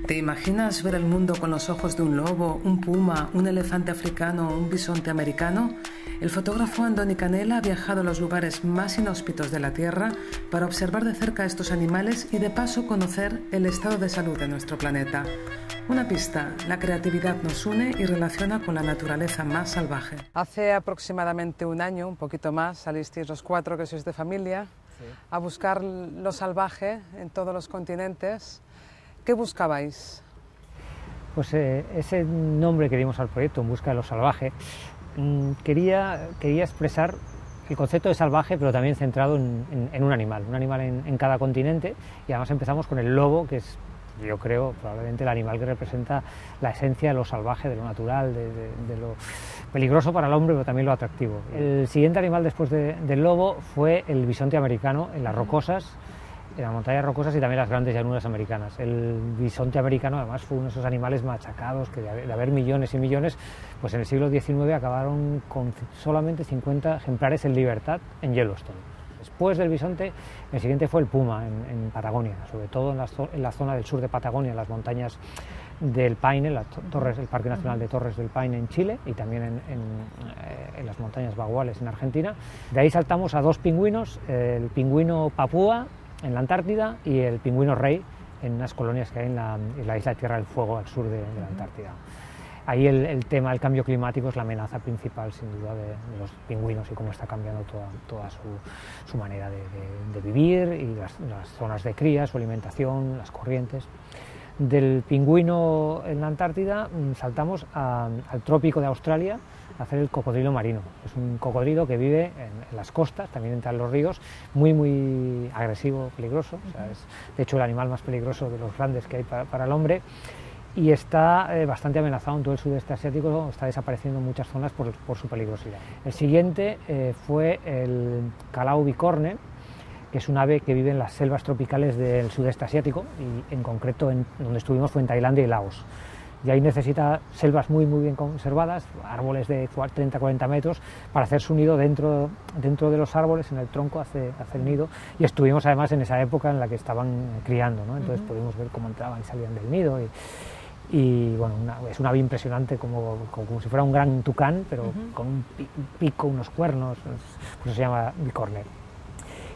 ¿Te imaginas ver el mundo con los ojos de un lobo, un puma, un elefante africano o un bisonte americano? El fotógrafo Andoni Canella ha viajado a los lugares más inhóspitos de la Tierra para observar de cerca a estos animales y de paso conocer el estado de salud de nuestro planeta. Una pista: la creatividad nos une y relaciona con la naturaleza más salvaje. Hace aproximadamente un año, un poquito más, salisteis los 4 que sois de familia, sí, a buscar lo salvaje en todos los continentes. ¿Qué buscabais? Pues ese nombre que dimos al proyecto, En busca de lo salvaje, quería expresar el concepto de salvaje, pero también centrado en un animal en cada continente, y además empezamos con el lobo, que es, yo creo, probablemente el animal que representa la esencia de lo salvaje, de lo natural, de lo peligroso para el hombre, pero también lo atractivo. El siguiente animal después del lobo fue el bisonte americano en las rocosas, en las montañas rocosas y también las grandes llanuras americanas. El bisonte americano además fue uno de esos animales machacados que de haber millones y millones, pues en el siglo XIX acabaron con solamente 50 ejemplares en libertad en Yellowstone. Después del bisonte, el siguiente fue el puma en Patagonia, sobre todo en la zona del sur de Patagonia, en las montañas del Paine, el Parque Nacional de Torres del Paine en Chile, y también en las montañas Baguales en Argentina. De ahí saltamos a 2 pingüinos, el pingüino papúa en la Antártida y el pingüino rey en unas colonias que hay en la isla de Tierra del Fuego al sur de la Antártida. Ahí el tema del cambio climático es la amenaza principal, sin duda, de los pingüinos y cómo está cambiando toda su manera de vivir y las zonas de cría, su alimentación, las corrientes. Del pingüino en la Antártida saltamos al trópico de Australia a hacer el cocodrilo marino. Es un cocodrilo que vive en las costas, también entre los ríos, muy agresivo, peligroso. O sea, es de hecho el animal más peligroso de los grandes que hay para el hombre, y está bastante amenazado en todo el sudeste asiático, está desapareciendo en muchas zonas por su peligrosidad. El siguiente fue el calau bicorne, que es un ave que vive en las selvas tropicales del sudeste asiático, y en concreto donde estuvimos fue en Tailandia y Laos. Y ahí necesita selvas muy bien conservadas, árboles de 30-40 metros, para hacer su nido dentro de los árboles, en el tronco hace el nido, y estuvimos además en esa época en la que estaban criando, ¿no? Entonces pudimos ver cómo entraban y salían del nido, y bueno, es una ave impresionante, como si fuera un gran tucán, pero con un pico, unos cuernos, por eso se llama bicorne.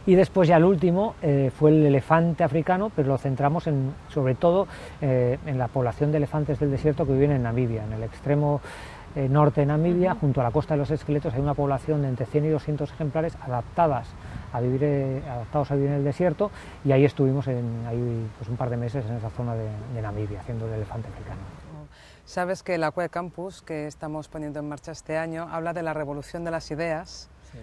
Y después ya el último fue el elefante africano, pero lo centramos sobre todo en la población de elefantes del desierto que viven en Namibia, en el extremo norte de Namibia, junto a la costa de los Esqueletos. Hay una población de entre 100 y 200 ejemplares adaptados a vivir en el desierto, y ahí estuvimos pues un par de meses en esa zona de Namibia, haciendo el elefante africano. Sabes que el Aqua Campus, que estamos poniendo en marcha este año, habla de la revolución de las ideas. Sí.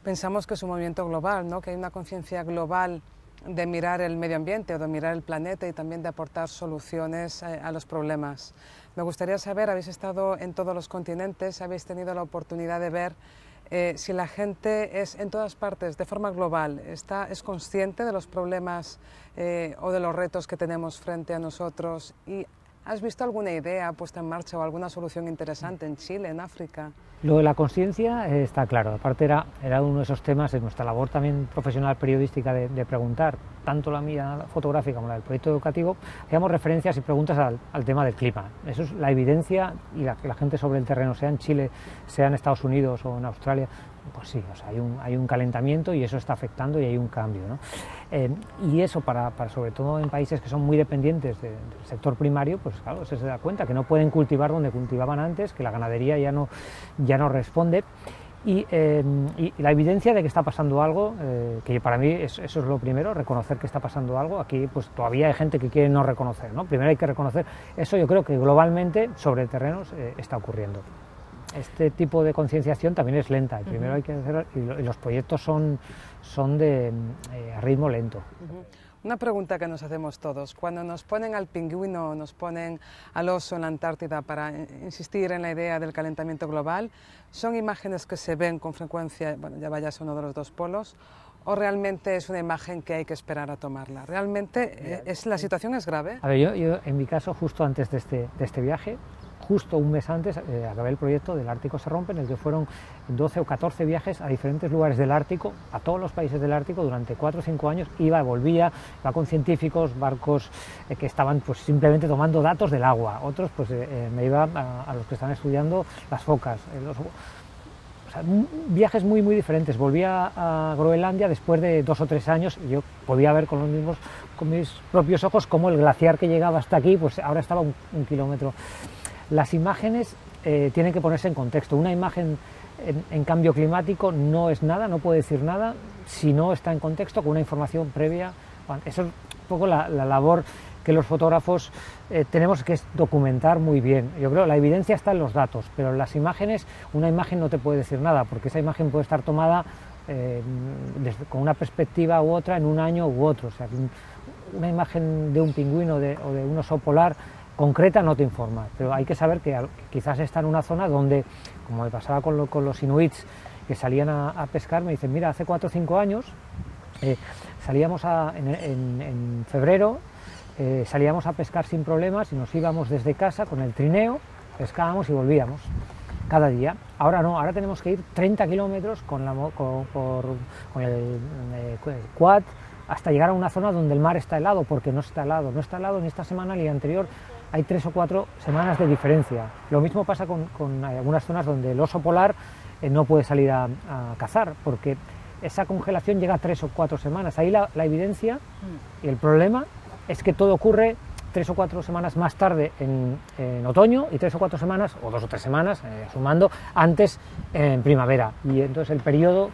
Pensamos que es un movimiento global, ¿no? Que hay una conciencia global de mirar el medio ambiente o de mirar el planeta y también de aportar soluciones a los problemas. Me gustaría saber, habéis estado en todos los continentes, habéis tenido la oportunidad de ver si la gente es en todas partes, de forma global, es consciente de los problemas o de los retos que tenemos frente a nosotros. ¿Y has visto alguna idea puesta en marcha o alguna solución interesante en Chile, en África? Lo de la conciencia está claro, aparte era uno de esos temas en nuestra labor también profesional periodística de preguntar, tanto la mía fotográfica como la del proyecto educativo, hacíamos referencias y preguntas al tema del clima. Eso es la evidencia, y la gente sobre el terreno, sea en Chile, sea en Estados Unidos o en Australia, pues sí, o sea, hay un calentamiento y eso está afectando y hay un cambio, ¿no? Y eso para sobre todo en países que son muy dependientes del sector primario, pues claro, se da cuenta que no pueden cultivar donde cultivaban antes, que la ganadería ya no responde, y la evidencia de que está pasando algo, que para mí eso es lo primero, reconocer que está pasando algo. Aquí pues todavía hay gente que quiere no reconocer, ¿no? Primero hay que reconocer eso. Yo creo que globalmente sobre el terreno está ocurriendo. Este tipo de concienciación también es lenta, primero hay que hacer, y los proyectos son a ritmo lento. Una pregunta que nos hacemos todos: cuando nos ponen al pingüino, nos ponen al oso en la Antártida para insistir en la idea del calentamiento global, ¿son imágenes que se ven con frecuencia, bueno, ya vayas a uno de los dos polos, o realmente es una imagen que hay que esperar a tomarla? ¿Realmente la situación es grave? A ver, yo en mi caso, justo antes de este viaje, justo un mes antes acabé el proyecto del Ártico se rompe, en el que fueron 12 o 14 viajes a diferentes lugares del Ártico, a todos los países del Ártico, durante 4 o 5 años, iba, volvía, iba con científicos, barcos que estaban pues simplemente tomando datos del agua, otros pues me iba a los que estaban estudiando las focas, o sea, viajes muy diferentes. Volví a Groenlandia después de 2 o 3 años y yo podía ver con mis propios ojos cómo el glaciar que llegaba hasta aquí, pues ahora estaba un kilómetro. Las imágenes tienen que ponerse en contexto. Una imagen en cambio climático no es nada, no puede decir nada si no está en contexto con una información previa. Eso es un poco la labor que los fotógrafos tenemos, que es documentar muy bien. Yo creo que la evidencia está en los datos, pero en las imágenes, una imagen no te puede decir nada, porque esa imagen puede estar tomada con una perspectiva u otra en un año u otro. O sea, una imagen de un pingüino o de un oso polar concreta no te informa, pero hay que saber que quizás está en una zona donde, como me pasaba con los inuits que salían a pescar, me dicen, mira, hace 4 o 5 años salíamos en febrero, salíamos a pescar sin problemas y nos íbamos desde casa con el trineo, pescábamos y volvíamos cada día. Ahora no, ahora tenemos que ir 30 kilómetros con el quad hasta llegar a una zona donde el mar está helado, porque no está helado ni esta semana ni la anterior. Hay 3 o 4 semanas de diferencia. Lo mismo pasa con algunas zonas donde el oso polar no puede salir a cazar, porque esa congelación llega a 3 o 4 semanas. Ahí la evidencia y el problema es que todo ocurre 3 o 4 semanas más tarde en otoño y 3 o 4 semanas, o 2 o 3 semanas, sumando, antes en primavera. Y entonces el periodo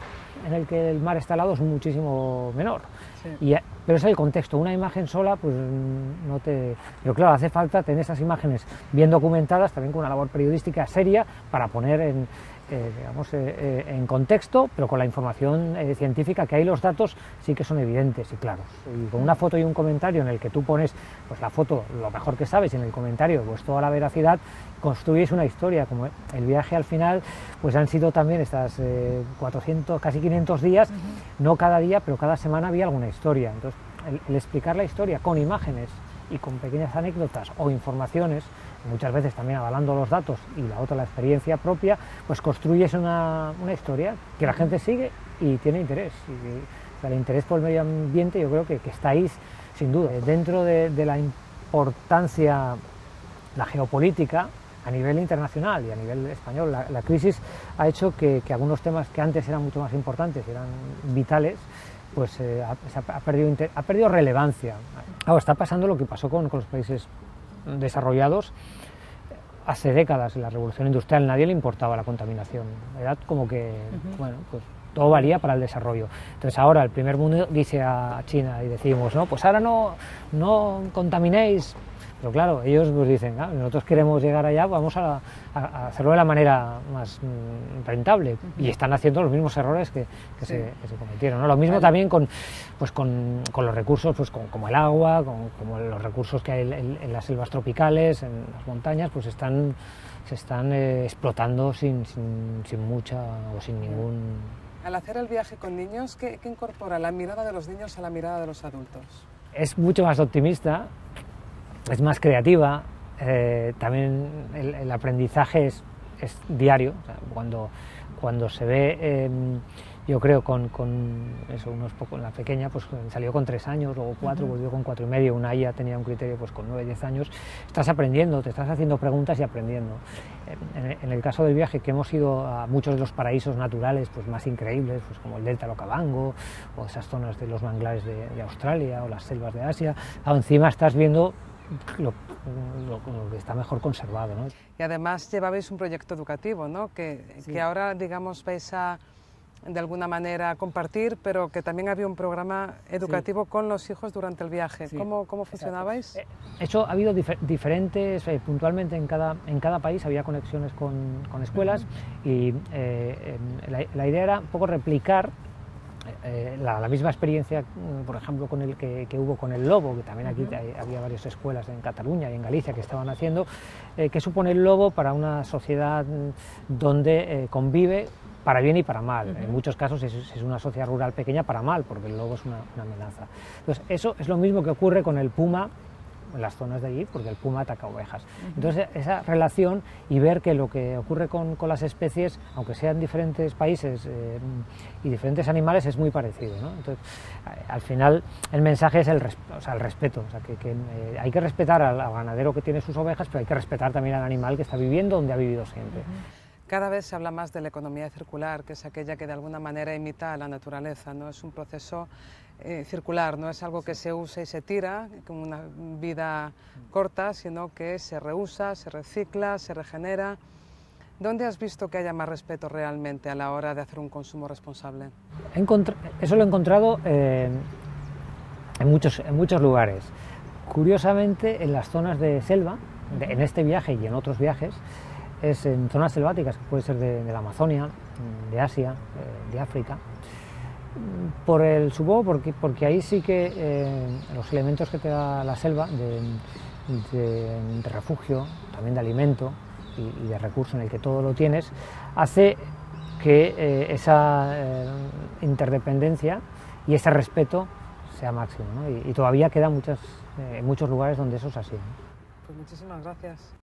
en el que el mar está helado es muchísimo menor. Sí. Pero es el contexto, una imagen sola pues no te... Pero claro, hace falta tener esas imágenes bien documentadas, también con una labor periodística seria, para poner en contexto, pero con la información científica, que ahí los datos sí que son evidentes y claros. Y con una foto y un comentario en el que tú pones pues la foto lo mejor que sabes y en el comentario pues toda la veracidad, construyes una historia. Como el viaje al final pues han sido también estas 400, casi 500 días, no cada día, pero cada semana había alguna historia. Entonces el explicar la historia con imágenes y con pequeñas anécdotas o informaciones, muchas veces también avalando los datos y la otra la experiencia propia, pues construyes una historia que la gente sigue y tiene interés. O sea, el interés por el medio ambiente yo creo que está ahí sin duda. Dentro de la importancia, la geopolítica, a nivel internacional y a nivel español, la crisis ha hecho que algunos temas que antes eran mucho más importantes, eran vitales, pues ha perdido relevancia. Ahora está pasando lo que pasó con los países desarrollados hace décadas. En la revolución industrial nadie le importaba la contaminación, era como que bueno, pues todo valía para el desarrollo. Entonces ahora el primer mundo dice a China y decimos, no, pues ahora no contaminéis. Pero claro, ellos pues dicen, nosotros queremos llegar allá, vamos a hacerlo de la manera más rentable, y están haciendo los mismos errores que se cometieron, ¿no? Lo mismo también con los recursos, pues como el agua, como los recursos que hay en las selvas tropicales, en las montañas, pues se están explotando sin mucha o sin ningún... Al hacer el viaje con niños, ¿qué incorpora la mirada de los niños a la mirada de los adultos? Es mucho más optimista, es más creativa, también el aprendizaje es diario. O sea, cuando se ve, yo creo, con eso, unos pocos, la pequeña pues salió con 3 años, luego 4, volvió con 4 y medio, una ya tenía un criterio pues con 9, 10 años, estás aprendiendo, te estás haciendo preguntas y aprendiendo. En el caso del viaje, que hemos ido a muchos de los paraísos naturales pues más increíbles, pues como el delta del Okavango, o esas zonas de los manglares de Australia, o las selvas de Asia, encima estás viendo lo que está mejor conservado, ¿no? Y además llevabais un proyecto educativo, ¿no? Que ahora, digamos, vais a de alguna manera compartir, pero que también había un programa educativo con los hijos durante el viaje. Sí. ¿Cómo funcionabais? Eso ha habido diferentes, puntualmente en cada país había conexiones con escuelas, y la idea era un poco replicar la misma experiencia, por ejemplo, con el que hubo con el lobo, que también aquí había varias escuelas en Cataluña y en Galicia que estaban haciendo, qué supone el lobo para una sociedad donde convive para bien y para mal. En muchos casos es una sociedad rural pequeña para mal, porque el lobo es una amenaza. Entonces, eso es lo mismo que ocurre con el puma en las zonas de allí porque el puma ataca ovejas. Entonces esa relación y ver que lo que ocurre con las especies, aunque sean diferentes países y diferentes animales, es muy parecido, ¿no? Entonces al final el mensaje es el respeto, o sea, que hay que respetar al ganadero que tiene sus ovejas, pero hay que respetar también al animal que está viviendo donde ha vivido siempre. Cada vez se habla más de la economía circular, que es aquella que de alguna manera imita a la naturaleza, ¿no? Es un proceso circular, no es algo que se usa y se tira con una vida corta, sino que se reusa, se recicla, se regenera. ¿Dónde has visto que haya más respeto realmente a la hora de hacer un consumo responsable? Eso lo he encontrado en muchos lugares. Curiosamente, en las zonas de selva, en este viaje y en otros viajes, es en zonas selváticas, que puede ser de la Amazonia, de Asia, de África, supongo porque ahí sí que los elementos que te da la selva de refugio, también de alimento y de recurso en el que todo lo tienes, hace que esa interdependencia y ese respeto sea máximo, ¿no? Y todavía queda en muchos lugares donde eso es así, ¿no? Pues muchísimas gracias.